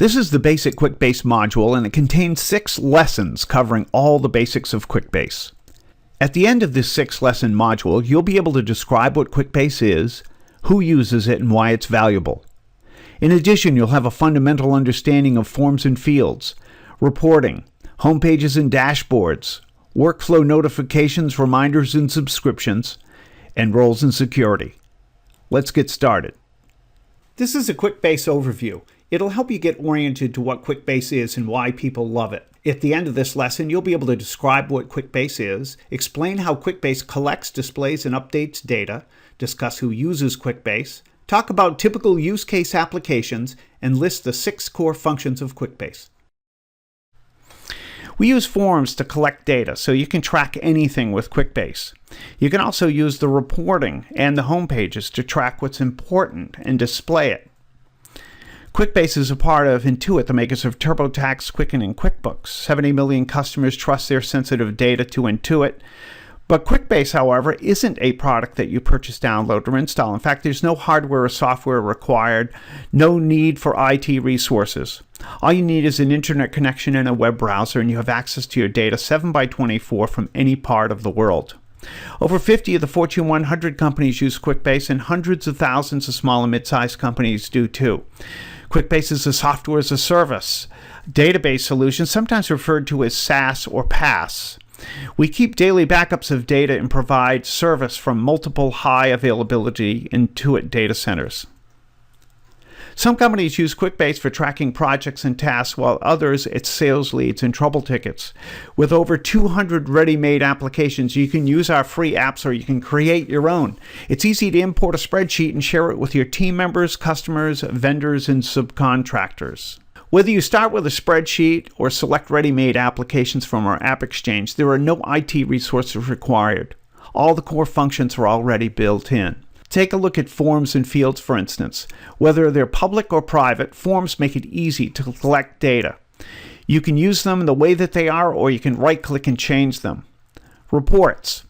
This is the basic QuickBase module, and it contains 6 lessons covering all the basics of QuickBase. At the end of this 6-lesson module, you'll be able to describe what QuickBase is, who uses it, and why it's valuable. In addition, you'll have a fundamental understanding of forms and fields, reporting, home pages and dashboards, workflow notifications, reminders and subscriptions, and roles and security. Let's get started. This is a QuickBase overview. It'll help you get oriented to what QuickBase is and why people love it. At the end of this lesson, you'll be able to describe what QuickBase is, explain how QuickBase collects, displays, and updates data, discuss who uses QuickBase, talk about typical use case applications, and list the 6 core functions of QuickBase. We use forms to collect data, so you can track anything with QuickBase. You can also use the reporting and the home pages to track what's important and display it. QuickBase is a part of Intuit, the makers of TurboTax, Quicken, and QuickBooks. 70 million customers trust their sensitive data to Intuit. But QuickBase, however, isn't a product that you purchase, download, or install. In fact, there's no hardware or software required, no need for IT resources. All you need is an internet connection and a web browser, and you have access to your data 7x24 from any part of the world. Over 50 of the Fortune 100 companies use QuickBase, and hundreds of thousands of small and mid-sized companies do too. QuickBase is a software as a service database solution, sometimes referred to as SaaS or PaaS. We keep daily backups of data and provide service from multiple high availability Intuit data centers. Some companies use QuickBase for tracking projects and tasks, while others it's sales leads and trouble tickets. With over 200 ready-made applications, you can use our free apps or you can create your own. It's easy to import a spreadsheet and share it with your team members, customers, vendors, and subcontractors. Whether you start with a spreadsheet or select ready-made applications from our App Exchange, there are no IT resources required. All the core functions are already built in. Take a look at forms and fields, for instance. Whether they're public or private, forms make it easy to collect data. You can use them the way that they are, or you can right-click and change them. Reports.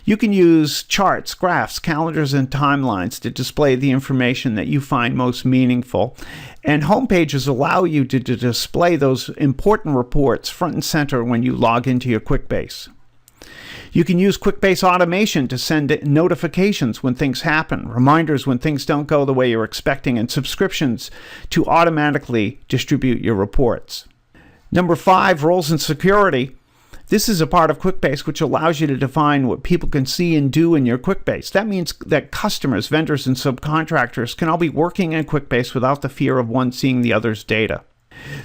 You can use charts, graphs, calendars, and timelines to display the information that you find most meaningful. And home pages allow you to display those important reports front and center when you log into your QuickBase. You can use QuickBase automation to send notifications when things happen, reminders when things don't go the way you're expecting, and subscriptions to automatically distribute your reports. Number 5, roles and security. This is a part of QuickBase which allows you to define what people can see and do in your QuickBase. That means that customers, vendors, and subcontractors can all be working in QuickBase without the fear of one seeing the other's data.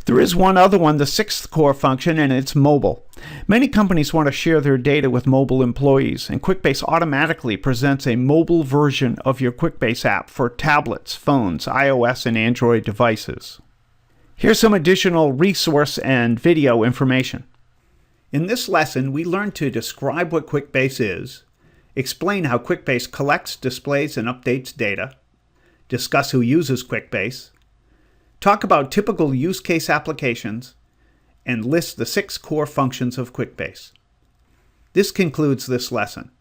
There is one other one, the 6th core function, and it's mobile. Many companies want to share their data with mobile employees, and QuickBase automatically presents a mobile version of your QuickBase app for tablets, phones, iOS, and Android devices. Here's some additional resource and video information. In this lesson, we learned to describe what QuickBase is, explain how QuickBase collects, displays, and updates data, discuss who uses QuickBase, talk about typical use case applications, and list the 6 core functions of QuickBase. This concludes this lesson.